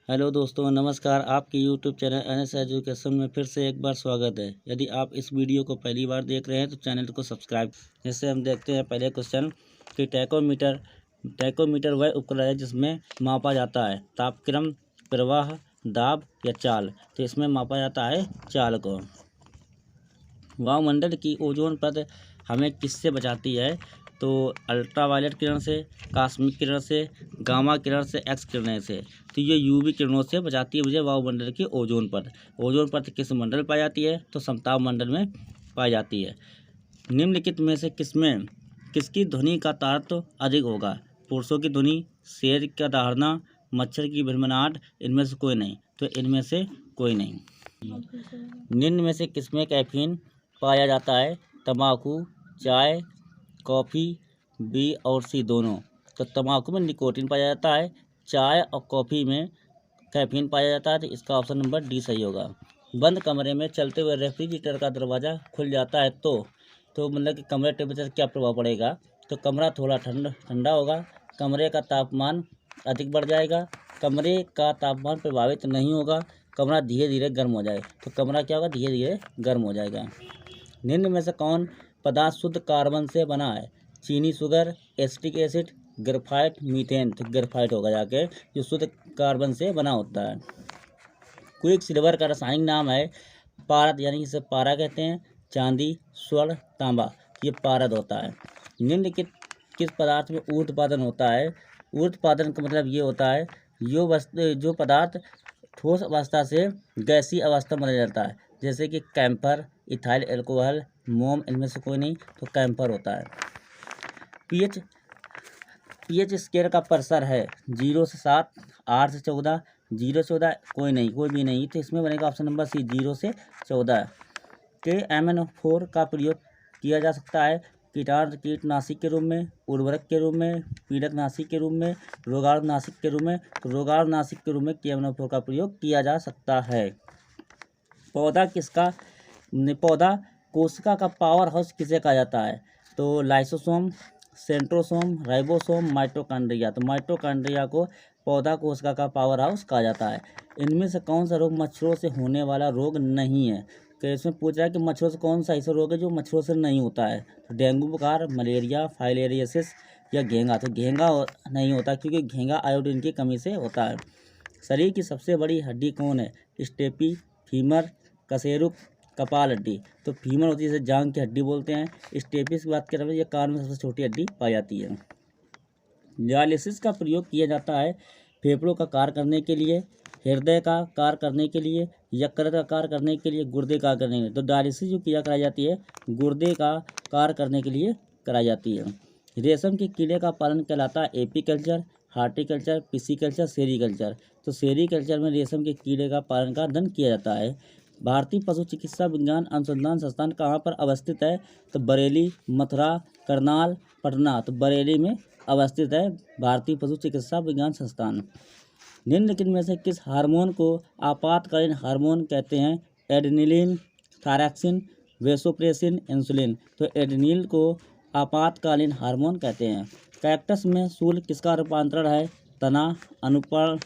Hello दोस्तों, नमस्कार। आपके YouTube चैनल एनएस एजुकेशन में फिर से एक बार स्वागत है। यदि आप इस वीडियो को पहली बार देख रहे हैं तो चैनल को सब्सक्राइब। जैसे हम देखते हैं पहले क्वेश्चन कि टैकोमीटर वह उपकरण है जिसमें मापा जाता है तापक्रम, प्रवाह, दाब या चाल। तो इसमें मापा जाता है चाल को। वायुमंडल की ओजोन परत हमें किससे बचाती है? तो अल्ट्रावायलेट किरण से, कॉस्मिक किरण से, गामा किरण से, एक्स किरणें से। तो ये यूवी किरणों से बचाती है मुझे वायुमंडल की ओजोन परत। ओजोन परत किस मंडल में पाई जाती है? तो समताप मंडल में पाई जाती है। निम्नलिखित में से किसकी ध्वनि का तारतम्य अधिक होगा? पुरुषों की ध्वनि, शेर का दहाड़ना, मच्छर की भिनभिनाहट, इनमें से कोई नहीं। तो इनमें से कोई नहीं। निम्न में से किसमें कैफीन पाया जाता है? तंबाकू, चाय, कॉफ़ी, बी और सी दोनों। तो तंबाकू में निकोटीन पाया जाता है, चाय और कॉफ़ी में कैफीन पाया जाता है। तो इसका ऑप्शन नंबर डी सही होगा। बंद कमरे में चलते हुए रेफ्रिजरेटर का दरवाज़ा खुल जाता है तो मतलब कि कमरे टेम्परेचर क्या प्रभाव पड़ेगा? तो कमरा थोड़ा ठंडा होगा, कमरे का तापमान अधिक बढ़ जाएगा, कमरे का तापमान प्रभावित नहीं होगा, कमरा धीरे धीरे गर्म हो जाए। तो कमरा क्या होगा? धीरे धीरे गर्म हो जाएगा। निम्न में से कौन पदार्थ शुद्ध कार्बन से बना है? चीनी, sugar, acetic acid, graphite, methane. तो ग्रेफाइट होगा जाके जो शुद्ध कार्बन से बना होता है। क्विक सिल्वर का रासायनिक नाम है पारद, यानी इसे पारा कहते हैं। चांदी, स्वर्ण, तांबा, ये पारद होता है। निम्नलिखित किस पदार्थ में ऊर्ध्वपातन होता है? ऊर्ध्वपातन का मतलब ये होता है जो पदार्थ ठोस अवस्था से गैसीय अवस्था में बदल जाता है, जैसे कि कैम्फर, इथाइल एल्कोहल, मोम, इनमें से कोई नहीं। तो कैम्फर होता है। पीएच स्केल का प्रसर है 0 से 7, 8 से 14, 0 से 14, कोई भी नहीं। तो इसमें बनेगा ऑप्शन नंबर सी, 0 से 14। KMnO4 का प्रयोग किया जा सकता है कीटनाशक के रूप में, उर्वरक के रूप में, पीड़कनाशक के रूप में, रोगाणुनाशक के रूप में। तो रोगाणुनाशक के रूप में KMnO4 का प्रयोग किया जा सकता है। पौधा कोशिका का पावर हाउस किसे कहा जाता है? तो लाइसोसोम, सेंट्रोसोम, राइबोसोम, माइटोकॉन्ड्रिया। तो माइटोकॉन्ड्रिया को पौधा कोशिका का पावर हाउस कहा जाता है। इनमें से कौन सा रोग मच्छरों से होने वाला रोग नहीं है? तो इसमें पूछ रहा है कि मच्छरों से कौन सा ऐसा रोग है जो मच्छरों से नहीं होता है? तो डेंगू बुखार, मलेरिया, फाइलेरियोसिस या घेंगा। तो घेंगा नहीं होता क्योंकि घेंगा आयोडीन की कमी से होता है। शरीर की सबसे बड़ी हड्डी कौन है? स्टेपी, फीमर, कशेरुक, कपाल हड्डी। तो फीमर होती है जिसे जांघ की हड्डी बोलते हैं। स्टेपिस की बात करें तो ये कान में सबसे छोटी हड्डी पाई जाती है। डायलिसिस का प्रयोग किया जाता है फेफड़ों का कार्य करने के लिए, हृदय का कार्य करने के लिए, यकृत का कार्य करने के लिए, गुर्दे का कार्य करने के लिए। तो डायलिसिस जो कराई जाती है गुर्दे का कार्य करने के लिए कराई जाती है। रेशम के कीड़े का पालन कहलाता है एपीकल्चर, हार्टिकल्चर, पिसीकल्चर, सेरीकल्चर। तो सेरीकल्चर में रेशम के कीड़े का पालन का अध्ययन किया जाता है। भारतीय पशु चिकित्सा विज्ञान अनुसंधान संस्थान कहाँ पर अवस्थित है? तो बरेली, मथुरा, करनाल, पटना। तो बरेली में अवस्थित है भारतीय पशु चिकित्सा विज्ञान संस्थान। निम्नलिखित में से किस हार्मोन को आपातकालीन हार्मोन कहते हैं? Adrenaline, thyroxine, vasopressin, insulin. तो एड्रेनलिन को आपातकालीन हार्मोन कहते हैं। कैक्टस में सूल किसका रूपांतरण है? तना, अनुपर्ण,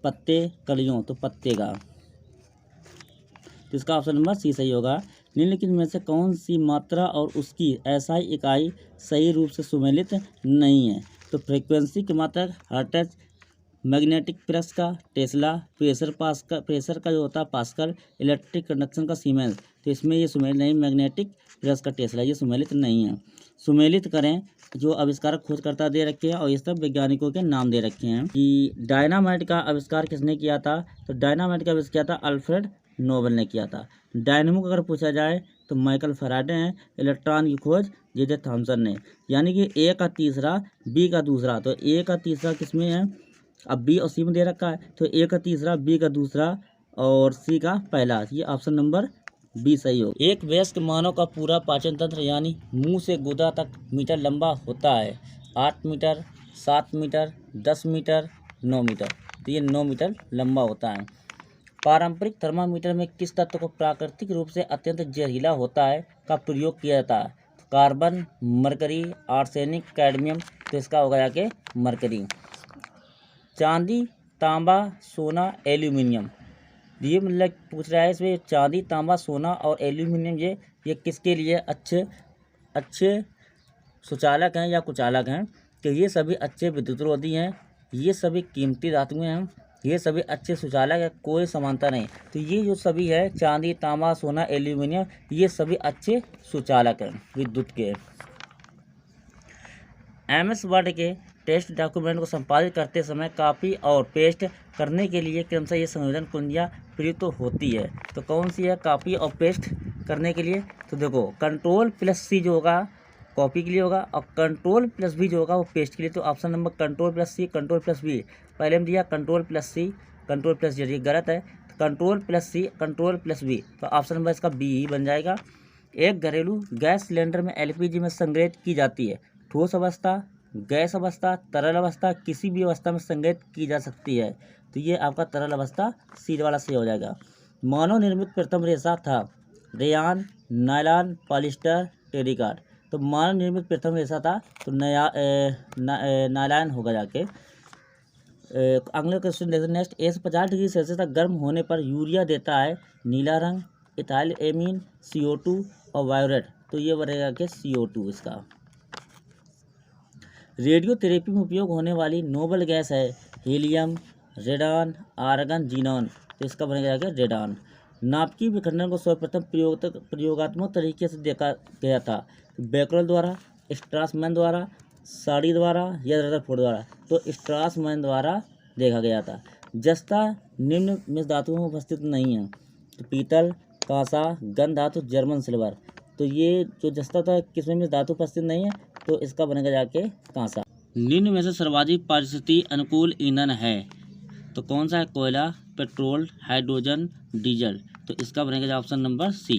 पत्ते, कलियों। तो पत्ते का। तो इसका ऑप्शन नंबर सी सही होगा। निम्नलिखित में से कौन सी मात्रा और उसकी एसआई इकाई सही रूप से सुमेलित नहीं है? तो फ्रीक्वेंसी की मात्रा हर्ट्ज, मैग्नेटिक प्रेस का टेस्ला, प्रेशर का जो होता है पास्कल, इलेक्ट्रिक कंडक्शन का सीमेंस। तो इसमें ये सुमेलित नहीं, मैग्नेटिक प्रेस का टेस्ला, ये सुमेलित नहीं है। सुमेलित करें जो आविष्कारक खोजकर्ता दे रखे हैं और ये सब वैज्ञानिकों के नाम दे रखे हैं। कि डायनामाइट का आविष्कार किसने किया था? तो डायनामाइट का आविष्कार किया था अल्फ्रेड नोबेल ने किया था। डायनेमो अगर पूछा जाए तो माइकल फैराडे हैं। इलेक्ट्रॉन की खोज जे थॉमसन ने। यानी कि ए का तीसरा, बी का दूसरा। तो ए का तीसरा किसमें है? अब बी और सी में दे रखा है तो ए का तीसरा, बी का दूसरा और सी का पहला। ये ऑप्शन नंबर बी सही हो। एक वयस्क मानव का पूरा पाचन तंत्र यानी मुंह से गुदा तक मीटर लंबा होता है। 8 मीटर, 7 मीटर, 10 मीटर, 9 मीटर। तो ये 9 मीटर लंबा होता है। पारंपरिक थर्मामीटर में किस तत्व को प्राकृतिक रूप से अत्यंत जहरीला होता है का प्रयोग किया जाता है? Carbon, mercury, arsenic, cadmium. तो इसका होगा जाके मरकरी। चांदी तांबा, सोना, एल्यूमिनियम। ये मतलब पूछ रहा है इसमें चांदी, तांबा, सोना और एल्यूमिनियम ये किसके लिए अच्छे सुचालक हैं या कुचालक हैं, कि ये सभी अच्छे विद्युतरोधी हैं, ये सभी कीमती धातुएं हैं, ये सभी अच्छे सुचालक है, कोई समानता नहीं। तो ये जो सभी है चांदी, तांबा, सोना, एल्यूमिनियम, ये सभी अच्छे सुचालक हैं विद्युत के। MS वर्ड के टेक्स्ट डॉक्यूमेंट को संपादित करते समय कॉपी और पेस्ट करने के लिए क्रमशः ये संयोजन कुंजियाँ प्रयुक्त होती है। तो कौन सी है कॉपी और पेस्ट करने के लिए? तो देखो Ctrl+C जो होगा कॉपी के लिए होगा और Ctrl+V जो होगा वो पेस्ट के लिए। तो ऑप्शन नंबर Ctrl+C, Ctrl+V। पहले हम दिया Ctrl+C, Ctrl+Z, ये गलत है। तो Ctrl+C, Ctrl+V, तो ऑप्शन नंबर इसका बी ही बन जाएगा। एक घरेलू गैस सिलेंडर में LPG में संग्रहित की जाती है ठोस अवस्था, गैस अवस्था, तरल अवस्था, किसी भी अवस्था में संग्रहित की जा सकती है। तो ये आपका तरल अवस्था सी वाला से हो जाएगा। मानव निर्मित प्रथम रेशा था रेयान, नायलॉन, पॉलिस्टर, टेरिकॉट। तो मानव निर्मित प्रथम रेशा था तो नायलॉन होगा जाके। अगले क्वेश्चन देखते नेक्स्ट। 150 डिग्री सेल्सियस तक गर्म होने पर यूरिया देता है नीला रंग, इथाइल एमीन, CO2 और वायोलेट। तो ये बनेगा कि CO2 इसका। रेडियोथेरेपी में उपयोग होने वाली नोबल गैस है हीलियम, रेडॉन, आर्गन, जीनॉन। तो इसका बनेगा क्या रेडॉन। नाभिकीय विखंडन को सर्वप्रथम प्रयोगात्मक तरीके से देखा गया था बेकरल द्वारा, स्ट्रासमैन द्वारा, साड़ी द्वारा या रदरफोर्ड द्वारा। तो स्ट्रासमैन द्वारा देखा गया था। जस्ता निम्न मिश्र धातुओं में उपस्थित नहीं है तो पीतल, कांसा, गन धातु, जर्मन सिल्वर। तो ये जो जस्ता था किसमें मिश्र धातु उपस्थित नहीं है तो इसका बनेगा जाके कांसा। निम्न में से सर्वाधिक पारिस्थितिकी अनुकूल ईंधन है तो कौन सा है? कोयला, पेट्रोल, हाइड्रोजन, डीजल। तो इसका बनेगा ऑप्शन नंबर सी।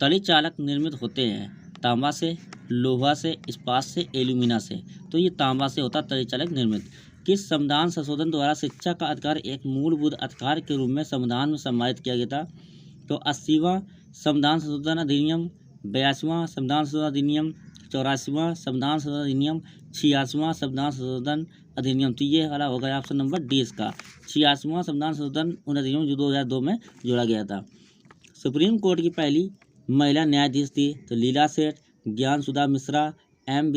तड़ित चालक निर्मित होते हैं तांबा से, लोहा से, इस्पात से, एल्यूमिना से। तो ये तांबा से होता तड़ित चालक निर्मित। किस संविधान संशोधन द्वारा शिक्षा का अधिकार एक मूलभूत अधिकार के रूप में संविधान में सम्मानित किया गया था? तो 80वां संविधान संशोधन अधिनियम, 82वां संविधान संशोधन अधिनियम, 84वां संविधान संशोधन अधिनियम, 86वां संविधान संशोधन अधिनियम। तो ये वाला होगा ऑप्शन नंबर डी इसका। 86वां संविधान संशोधन अधिनियम जो 2002 में जोड़ा गया था। सुप्रीम कोर्ट की पहली महिला न्यायाधीश थी तो लीला सेठ, ज्ञान सुधा मिश्रा, M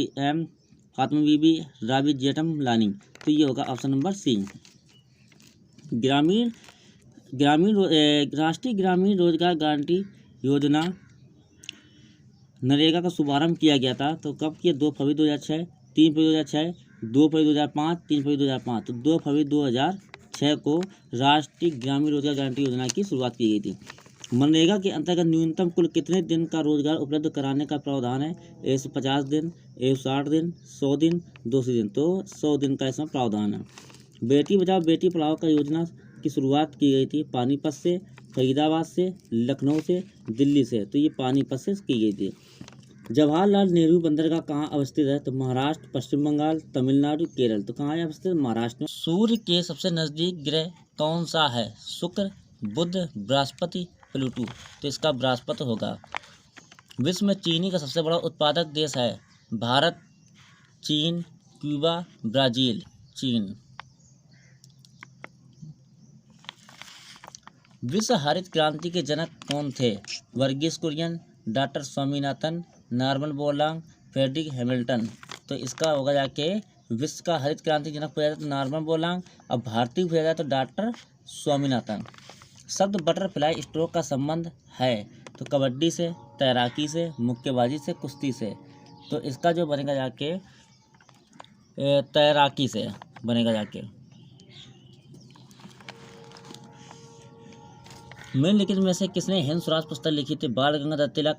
फातिमा बीबी, राबी जेठमलानी। तो ये होगा ऑप्शन नंबर सी। राष्ट्रीय ग्रामीण रोजगार गारंटी योजना नरेगा का शुभारंभ किया गया था तो कब किया? 2 फरवरी 2006, 3 फरवरी 2006, 2 फरवरी 2005, 3 फरवरी 2005। तो 2 फरवरी 2006 को राष्ट्रीय ग्रामीण रोजगार गारंटी योजना की शुरुआत की गई थी। मनरेगा के अंतर्गत न्यूनतम कुल कितने दिन का रोजगार उपलब्ध कराने का प्रावधान है? 150 दिन, 160 दिन, 100 दिन, 200 दिन। तो 100 दिन का इसमें प्रावधान है। बेटी बचाओ बेटी पढ़ाओ का योजना की शुरुआत की गई थी पानीपत से, फरीदाबाद से, लखनऊ से, दिल्ली से। तो ये पानीपत से की गई थी। जवाहरलाल नेहरू बंदरगाह कहाँ अवस्थित है? तो महाराष्ट्र, पश्चिम बंगाल, तमिलनाडु, केरल। तो कहाँ है अवस्थित? महाराष्ट्र में। सूर्य के सबसे नजदीक ग्रह कौन सा है? शुक्र, बुध, बृहस्पति, प्लूटो। तो इसका बृहस्पति होगा। विश्व में चीनी का सबसे बड़ा उत्पादक देश है भारत, चीन, क्यूबा, ब्राजील। चीन। विश्व हरित क्रांति के जनक कौन थे? Verghese Kurien, doctor Swaminathan, Norman Borlaug, Frederick Hamilton. तो इसका होगा जाके विश्व का हरित क्रांति जनक पूछा जाए तो नॉर्मन बोरलॉग और भारतीय पूछा जाए तो डॉक्टर स्वामीनाथन। शब्द बटरफ्लाई स्ट्रोक का संबंध है तो कबड्डी से, तैराकी से, मुक्केबाजी से, कुश्ती से। तो इसका जो बनेगा जाके तैराकी से बनेगा जाके। निम्नलिखित में से किसने हिंद स्वराज पुस्तक लिखी थी? बाल गंगाधर तिलक,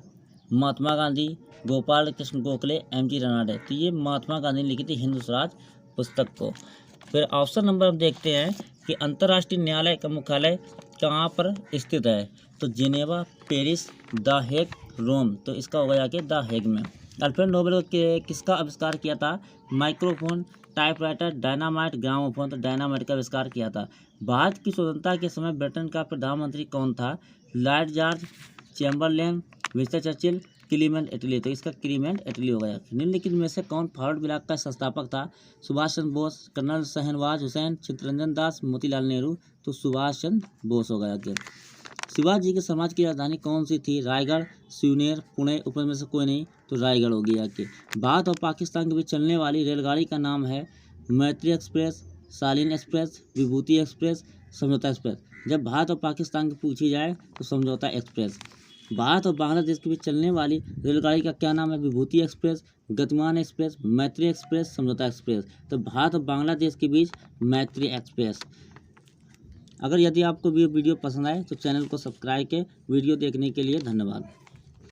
महात्मा गांधी, गोपाल कृष्ण गोखले, MG रनाडे। तो ये महात्मा गांधी ने लिखी थी हिंद स्वराज पुस्तक को। फिर ऑप्शन नंबर हम देखते हैं कि अंतर्राष्ट्रीय न्यायालय का मुख्यालय कहाँ पर स्थित है? तो जिनेवा, पेरिस, द हेग, रोम। तो इसका होगा जाके द हेग में। अल्फ्रेड नोबेल किसका आविष्कार किया था? Microphone, typewriter, dynamite, gramophone. तो डायनामाइट का आविष्कार किया था। भारत की स्वतंत्रता के समय ब्रिटेन का प्रधानमंत्री कौन था? Lord George, Chamberlain, Winston Churchill, Clement Attlee, तो इसका क्लीमेंट एटली हो गया। निम्नलिखित में से कौन फॉरवर्ड ब्लॉक का संस्थापक था? सुभाष चंद्र बोस, कर्नल शहनवाज हुसैन, चित्तरंजन दास, मोतीलाल नेहरू, तो सुभाष चंद्र बोस हो गया। शिवाजी के समाज की राजधानी कौन सी थी? रायगढ़, सिवनेर, पुणे, ऊपर में से कोई नहीं, तो रायगढ़ हो गया। भारत और पाकिस्तान के बीच चलने वाली रेलगाड़ी का नाम है मैत्री एक्सप्रेस, शालीन एक्सप्रेस, विभूति एक्सप्रेस, समझौता एक्सप्रेस। जब भारत और पाकिस्तान की पूछी जाए तो समझौता एक्सप्रेस। भारत और बांग्लादेश के बीच चलने वाली रेलगाड़ी का क्या नाम है? विभूति एक्सप्रेस, गतिमान एक्सप्रेस, मैत्री एक्सप्रेस, समझौता एक्सप्रेस। तो भारत और बांग्लादेश के बीच मैत्री एक्सप्रेस। अगर यदि आपको वीडियो पसंद आए तो चैनल को सब्सक्राइब के वीडियो देखने के लिए धन्यवाद।